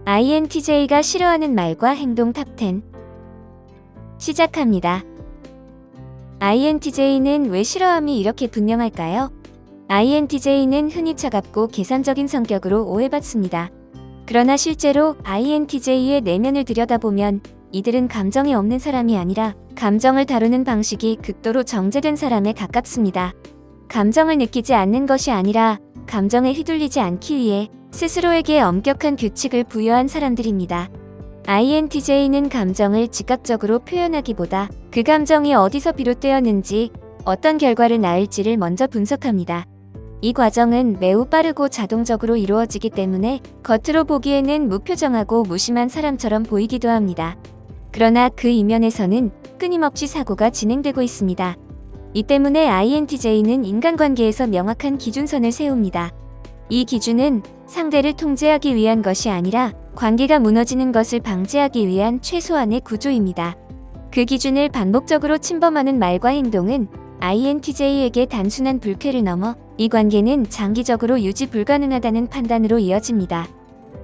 INTJ가 싫어하는 말과 행동 탑10 시작합니다. INTJ는 왜 싫어함이 이렇게 분명할까요? INTJ는 흔히 차갑고 계산적인 성격으로 오해받습니다. 그러나 실제로 INTJ의 내면을 들여다보면 이들은 감정이 없는 사람이 아니라 감정을 다루는 방식이 극도로 정제된 사람에 가깝습니다. 감정을 느끼지 않는 것이 아니라 감정에 휘둘리지 않기 위해 스스로에게 엄격한 규칙을 부여한 사람들입니다. INTJ는 감정을 즉각적으로 표현하기보다 그 감정이 어디서 비롯되었는지, 어떤 결과를 낳을지를 먼저 분석합니다. 이 과정은 매우 빠르고 자동적으로 이루어지기 때문에 겉으로 보기에는 무표정하고 무심한 사람처럼 보이기도 합니다. 그러나 그 이면에서는 끊임없이 사고가 진행되고 있습니다. 이 때문에 INTJ는 인간관계에서 명확한 기준선을 세웁니다. 이 기준은 상대를 통제하기 위한 것이 아니라 관계가 무너지는 것을 방지하기 위한 최소한의 구조입니다. 그 기준을 반복적으로 침범하는 말과 행동은 INTJ에게 단순한 불쾌를 넘어 이 관계는 장기적으로 유지 불가능하다는 판단으로 이어집니다.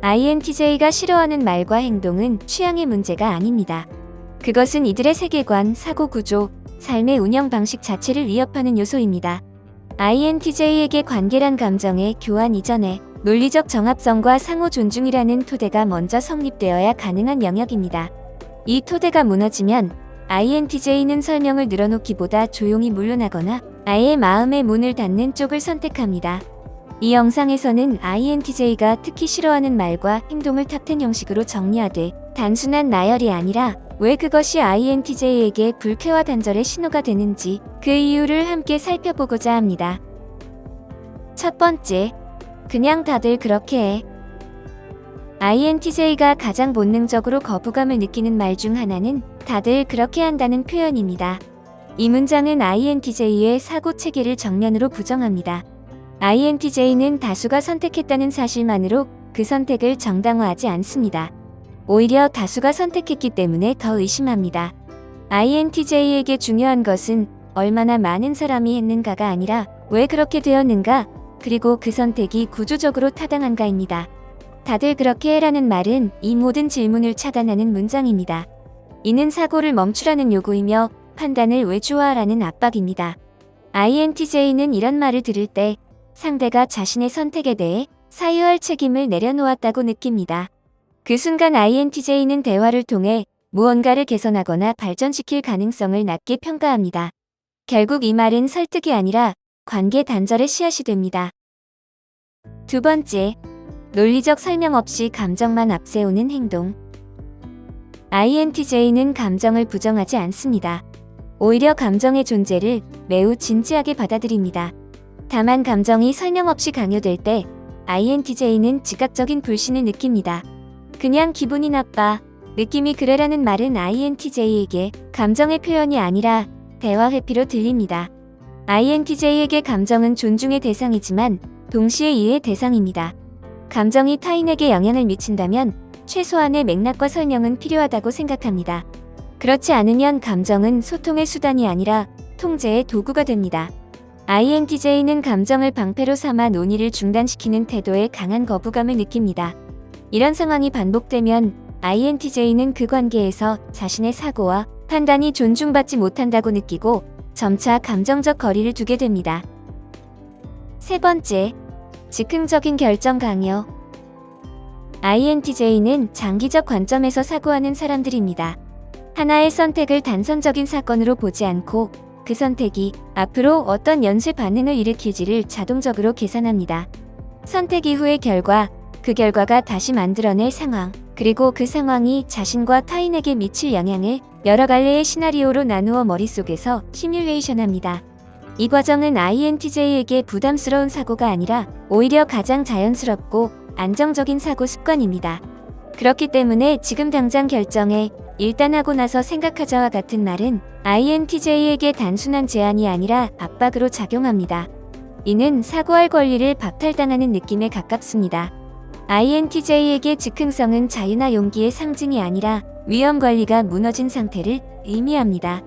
INTJ가 싫어하는 말과 행동은 취향의 문제가 아닙니다. 그것은 이들의 세계관, 사고 구조, 삶의 운영 방식 자체를 위협하는 요소입니다. INTJ에게 관계란 감정의 교환 이전에 논리적 정합성과 상호 존중이라는 토대가 먼저 성립되어야 가능한 영역입니다. 이 토대가 무너지면 INTJ는 설명을 늘어놓기보다 조용히 물러나거나 아예 마음의 문을 닫는 쪽을 선택합니다. 이 영상에서는 INTJ가 특히 싫어하는 말과 행동을 탑10 형식으로 정리하되 단순한 나열이 아니라 왜 그것이 INTJ에게 불쾌와 단절의 신호가 되는지 그 이유를 함께 살펴보고자 합니다. 첫 번째, 그냥 다들 그렇게 해. INTJ가 가장 본능적으로 거부감을 느끼는 말 중 하나는 다들 그렇게 한다는 표현입니다. 이 문장은 INTJ의 사고 체계를 정면으로 부정합니다. INTJ는 다수가 선택했다는 사실만으로 그 선택을 정당화하지 않습니다. 오히려 다수가 선택했기 때문에 더 의심합니다. INTJ에게 중요한 것은 얼마나 많은 사람이 했는가가 아니라 왜 그렇게 되었는가, 그리고 그 선택이 구조적으로 타당한가입니다. 다들 그렇게 해라는 말은 이 모든 질문을 차단하는 문장입니다. 이는 사고를 멈추라는 요구이며 판단을 외주화하라는 압박입니다. INTJ는 이런 말을 들을 때 상대가 자신의 선택에 대해 사유할 책임을 내려놓았다고 느낍니다. 그 순간 INTJ는 대화를 통해 무언가를 개선하거나 발전시킬 가능성을 낮게 평가합니다. 결국 이 말은 설득이 아니라 관계 단절의 씨앗이 됩니다. 두 번째, 논리적 설명 없이 감정만 앞세우는 행동. INTJ는 감정을 부정하지 않습니다. 오히려 감정의 존재를 매우 진지하게 받아들입니다. 다만 감정이 설명 없이 강요될 때 INTJ는 즉각적인 불신을 느낍니다. 그냥 기분이 나빠, 느낌이 그래라는 말은 INTJ에게 감정의 표현이 아니라 대화 회피로 들립니다. INTJ에게 감정은 존중의 대상이지만 동시에 이해의 대상입니다. 감정이 타인에게 영향을 미친다면 최소한의 맥락과 설명은 필요하다고 생각합니다. 그렇지 않으면 감정은 소통의 수단이 아니라 통제의 도구가 됩니다. INTJ는 감정을 방패로 삼아 논의를 중단시키는 태도에 강한 거부감을 느낍니다. 이런 상황이 반복되면 INTJ는 그 관계에서 자신의 사고와 판단이 존중받지 못한다고 느끼고 점차 감정적 거리를 두게 됩니다. 세 번째, 즉흥적인 결정 강요. INTJ는 장기적 관점에서 사고하는 사람들입니다. 하나의 선택을 단선적인 사건으로 보지 않고 그 선택이 앞으로 어떤 연쇄 반응을 일으킬지를 자동적으로 계산합니다. 선택 이후의 결과, 그 결과가 다시 만들어낼 상황, 그리고 그 상황이 자신과 타인에게 미칠 영향을 여러 갈래의 시나리오로 나누어 머릿속에서 시뮬레이션합니다. 이 과정은 INTJ에게 부담스러운 사고가 아니라 오히려 가장 자연스럽고 안정적인 사고 습관입니다. 그렇기 때문에 지금 당장 결정해, 일단 하고 나서 생각하자와 같은 말은 INTJ에게 단순한 제안이 아니라 압박으로 작용합니다. 이는 사고할 권리를 박탈당하는 느낌에 가깝습니다. INTJ에게 즉흥성은 자유나 용기의 상징이 아니라 위험 관리가 무너진 상태를 의미합니다.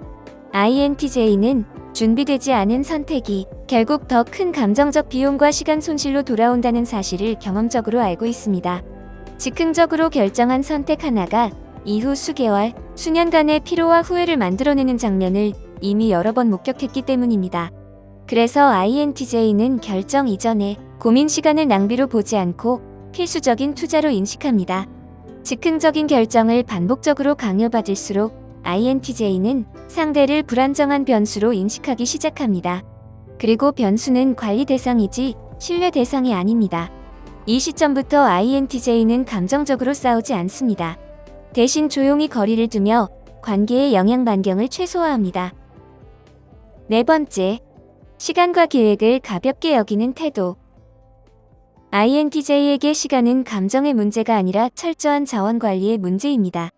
INTJ는 준비되지 않은 선택이 결국 더 큰 감정적 비용과 시간 손실로 돌아온다는 사실을 경험적으로 알고 있습니다. 즉흥적으로 결정한 선택 하나가 이후 수개월, 수년간의 피로와 후회를 만들어내는 장면을 이미 여러 번 목격했기 때문입니다. 그래서 INTJ는 결정 이전에 고민 시간을 낭비로 보지 않고 필수적인 투자로 인식합니다. 즉흥적인 결정을 반복적으로 강요받을수록 INTJ는 상대를 불안정한 변수로 인식하기 시작합니다. 그리고 변수는 관리 대상이지 신뢰 대상이 아닙니다. 이 시점부터 INTJ는 감정적으로 싸우지 않습니다. 대신 조용히 거리를 두며 관계의 영향 반경을 최소화합니다. 네 번째, 시간과 계획을 가볍게 여기는 태도. INTJ에게 시간은 감정의 문제가 아니라 철저한 자원 관리의 문제입니다.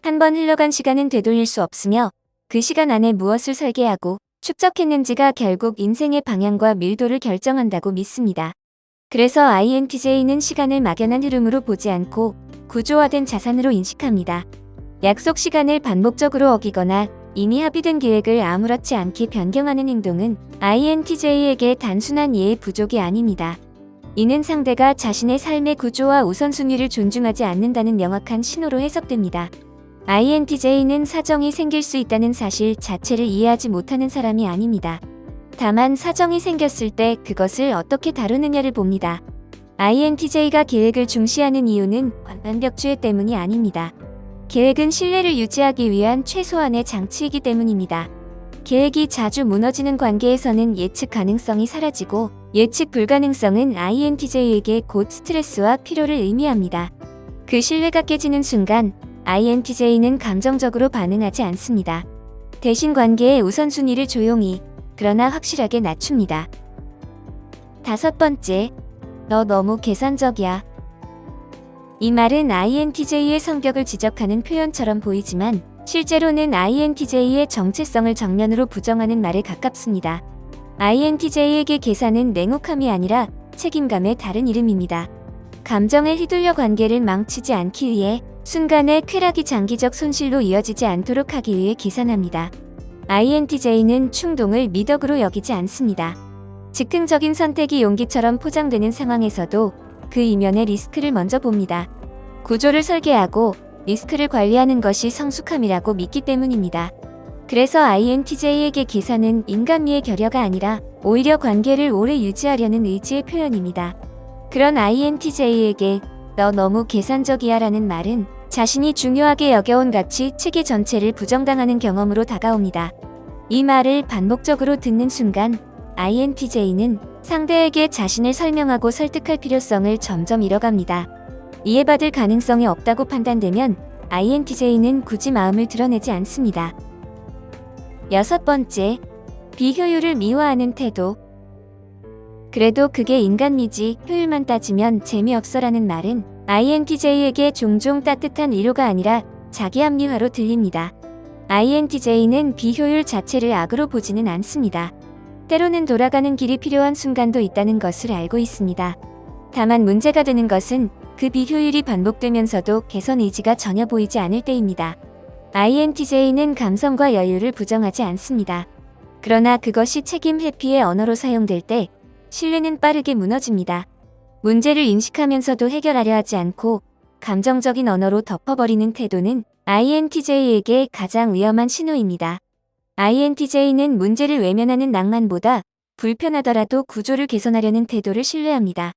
한번 흘러간 시간은 되돌릴 수 없으며 그 시간 안에 무엇을 설계하고 축적했는지가 결국 인생의 방향과 밀도를 결정한다고 믿습니다. 그래서 INTJ는 시간을 막연한 흐름으로 보지 않고 구조화된 자산으로 인식합니다. 약속 시간을 반복적으로 어기거나 이미 합의된 계획을 아무렇지 않게 변경하는 행동은 INTJ에게 단순한 이해 부족이 아닙니다. 이는 상대가 자신의 삶의 구조와 우선순위를 존중하지 않는다는 명확한 신호로 해석됩니다. INTJ는 사정이 생길 수 있다는 사실 자체를 이해하지 못하는 사람이 아닙니다. 다만 사정이 생겼을 때 그것을 어떻게 다루느냐를 봅니다. INTJ가 계획을 중시하는 이유는 완벽주의 때문이 아닙니다. 계획은 신뢰를 유지하기 위한 최소한의 장치이기 때문입니다. 계획이 자주 무너지는 관계에서는 예측 가능성이 사라지고 예측 불가능성은 INTJ에게 곧 스트레스와 피로를 의미합니다. 그 신뢰가 깨지는 순간 INTJ는 감정적으로 반응하지 않습니다. 대신 관계의 우선순위를 조용히 그러나 확실하게 낮춥니다. 다섯 번째, 너 너무 계산적이야. 이 말은 INTJ의 성격을 지적하는 표현처럼 보이지만 실제로는 INTJ의 정체성을 정면으로 부정하는 말에 가깝습니다. INTJ에게 계산은 냉혹함이 아니라 책임감의 다른 이름입니다. 감정에 휘둘려 관계를 망치지 않기 위해 순간의 쾌락이 장기적 손실로 이어지지 않도록 하기 위해 계산합니다. INTJ는 충동을 미덕으로 여기지 않습니다. 즉흥적인 선택이 용기처럼 포장되는 상황에서도 그 이면의 리스크를 먼저 봅니다. 구조를 설계하고 리스크를 관리하는 것이 성숙함이라고 믿기 때문입니다. 그래서 INTJ에게 계산은 인간미의 결여가 아니라 오히려 관계를 오래 유지하려는 의지의 표현입니다. 그런 INTJ에게 너 너무 계산적이야 라는 말은 자신이 중요하게 여겨온 가치, 체계 전체를 부정당하는 경험으로 다가옵니다. 이 말을 반복적으로 듣는 순간 INTJ는 상대에게 자신을 설명하고 설득할 필요성을 점점 잃어갑니다. 이해받을 가능성이 없다고 판단되면 INTJ는 굳이 마음을 드러내지 않습니다. 여섯 번째, 비효율을 미화하는 태도. 그래도 그게 인간미지, 효율만 따지면 재미없어라는 말은 INTJ에게 종종 따뜻한 위로가 아니라 자기 합리화로 들립니다. INTJ는 비효율 자체를 악으로 보지는 않습니다. 때로는 돌아가는 길이 필요한 순간도 있다는 것을 알고 있습니다. 다만 문제가 되는 것은 그 비효율이 반복되면서도 개선 의지가 전혀 보이지 않을 때입니다. INTJ는 감성과 여유를 부정하지 않습니다. 그러나 그것이 책임 회피의 언어로 사용될 때 신뢰는 빠르게 무너집니다. 문제를 인식하면서도 해결하려 하지 않고 감정적인 언어로 덮어버리는 태도는 INTJ에게 가장 위험한 신호입니다. INTJ는 문제를 외면하는 낭만보다 불편하더라도 구조를 개선하려는 태도를 신뢰합니다.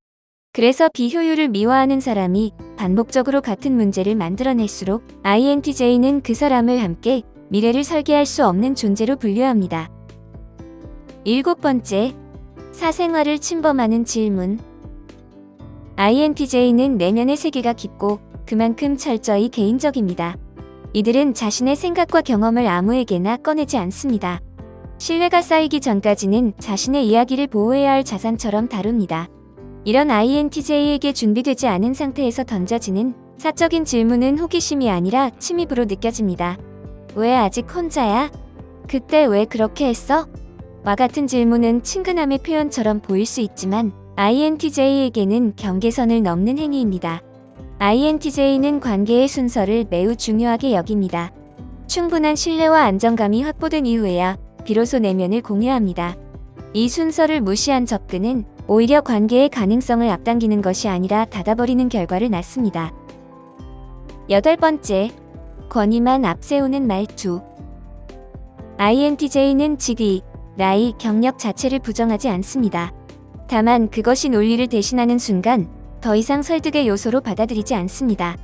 그래서 비효율을 미화하는 사람이 반복적으로 같은 문제를 만들어낼수록 INTJ는 그 사람을 함께 미래를 설계할 수 없는 존재로 분류합니다. 일곱 번째, 사생활을 침범하는 질문. INTJ는 내면의 세계가 깊고 그만큼 철저히 개인적입니다. 이들은 자신의 생각과 경험을 아무에게나 꺼내지 않습니다. 신뢰가 쌓이기 전까지는 자신의 이야기를 보호해야 할 자산처럼 다룹니다. 이런 INTJ에게 준비되지 않은 상태에서 던져지는 사적인 질문은 호기심이 아니라 침입으로 느껴집니다. 왜 아직 혼자야? 그때 왜 그렇게 했어? 와 같은 질문은 친근함의 표현처럼 보일 수 있지만 INTJ에게는 경계선을 넘는 행위입니다. INTJ는 관계의 순서를 매우 중요하게 여깁니다. 충분한 신뢰와 안정감이 확보된 이후에야 비로소 내면을 공유합니다. 이 순서를 무시한 접근은 오히려 관계의 가능성을 앞당기는 것이 아니라 닫아버리는 결과를 낳습니다. 8번째, 권위만 앞세우는 말투. INTJ는 직위, 나이, 경력 자체를 부정하지 않습니다. 다만 그것이 논리를 대신하는 순간 더 이상 설득의 요소로 받아들이지 않습니다.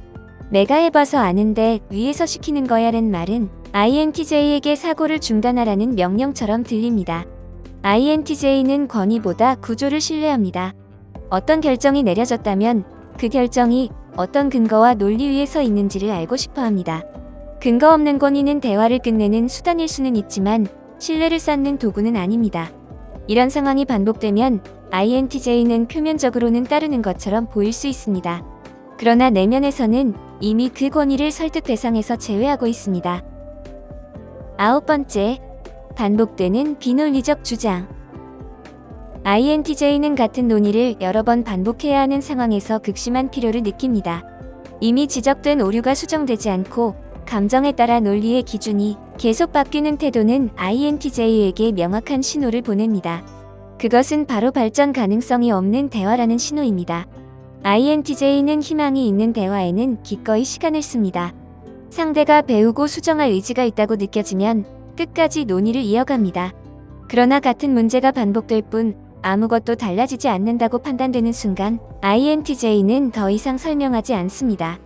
내가 해봐서 아는데 위에서 시키는 거야란 말은 INTJ에게 사고를 중단하라는 명령처럼 들립니다. INTJ는 권위보다 구조를 신뢰합니다. 어떤 결정이 내려졌다면 그 결정이 어떤 근거와 논리 위에 서 있는지를 알고 싶어 합니다. 근거 없는 권위는 대화를 끝내는 수단일 수는 있지만 신뢰를 쌓는 도구는 아닙니다. 이런 상황이 반복되면 INTJ는 표면적으로는 따르는 것처럼 보일 수 있습니다. 그러나 내면에서는 이미 그 권위를 설득 대상에서 제외하고 있습니다. 9번째, 반복되는 비논리적 주장. INTJ는 같은 논의를 여러 번 반복해야 하는 상황에서 극심한 필요를 느낍니다. 이미 지적된 오류가 수정되지 않고 감정에 따라 논리의 기준이 계속 바뀌는 태도는 INTJ에게 명확한 신호를 보냅니다. 그것은 바로 발전 가능성이 없는 대화라는 신호입니다. INTJ는 희망이 있는 대화에는 기꺼이 시간을 씁니다. 상대가 배우고 수정할 의지가 있다고 느껴지면 끝까지 논의를 이어갑니다. 그러나 같은 문제가 반복될 뿐 아무것도 달라지지 않는다고 판단되는 순간 INTJ는 더 이상 설명하지 않습니다.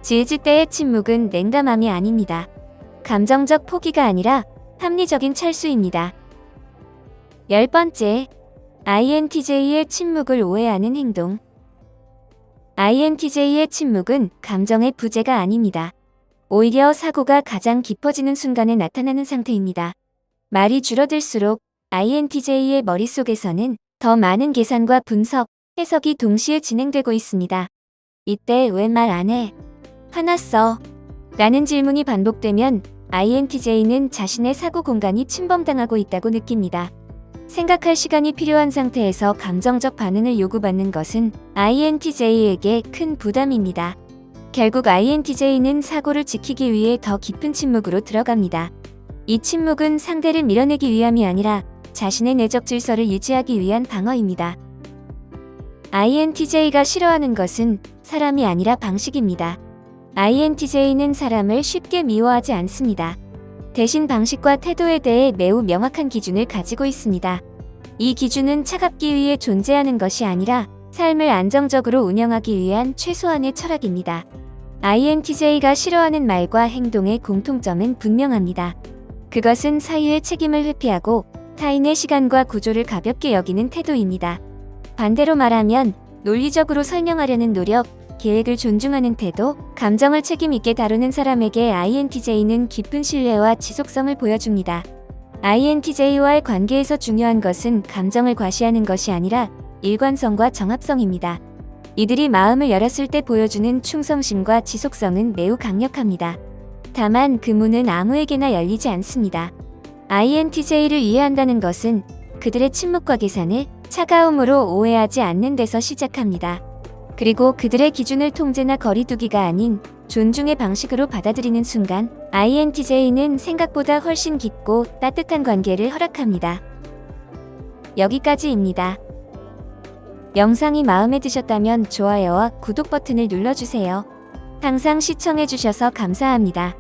질질 때의 침묵은 냉담함이 아닙니다. 감정적 포기가 아니라 합리적인 철수입니다. 10번째, INTJ의 침묵을 오해하는 행동. INTJ의 침묵은 감정의 부재가 아닙니다. 오히려 사고가 가장 깊어지는 순간에 나타나는 상태입니다. 말이 줄어들수록 INTJ의 머릿속에서는 더 많은 계산과 분석, 해석이 동시에 진행되고 있습니다. 이때 왜 말 안 해? 화났어. 라는 질문이 반복되면 INTJ는 자신의 사고 공간이 침범당하고 있다고 느낍니다. 생각할 시간이 필요한 상태에서 감정적 반응을 요구받는 것은 INTJ에게 큰 부담입니다. 결국 INTJ는 사고를 지키기 위해 더 깊은 침묵으로 들어갑니다. 이 침묵은 상대를 밀어내기 위함이 아니라 자신의 내적 질서를 유지하기 위한 방어입니다. INTJ가 싫어하는 것은 사람이 아니라 방식입니다. INTJ는 사람을 쉽게 미워하지 않습니다. 대신 방식과 태도에 대해 매우 명확한 기준을 가지고 있습니다. 이 기준은 차갑기 위해 존재하는 것이 아니라 삶을 안정적으로 운영하기 위한 최소한의 철학입니다. INTJ가 싫어하는 말과 행동의 공통점은 분명합니다. 그것은 사유의 책임을 회피하고 타인의 시간과 구조를 가볍게 여기는 태도입니다. 반대로 말하면 논리적으로 설명하려는 노력, 계획을 존중하는 태도, 감정을 책임 있게 다루는 사람에게 INTJ는 깊은 신뢰와 지속성을 보여줍니다. INTJ와의 관계에서 중요한 것은 감정을 과시하는 것이 아니라 일관성과 정합성입니다. 이들이 마음을 열었을 때 보여주는 충성심과 지속성은 매우 강력합니다. 다만 그 문은 아무에게나 열리지 않습니다. INTJ를 이해한다는 것은 그들의 침묵과 계산을 차가움으로 오해하지 않는 데서 시작합니다. 그리고 그들의 기준을 통제나 거리두기가 아닌 존중의 방식으로 받아들이는 순간 INTJ는 생각보다 훨씬 깊고 따뜻한 관계를 허락합니다. 여기까지입니다. 영상이 마음에 드셨다면 좋아요와 구독 버튼을 눌러주세요. 항상 시청해주셔서 감사합니다.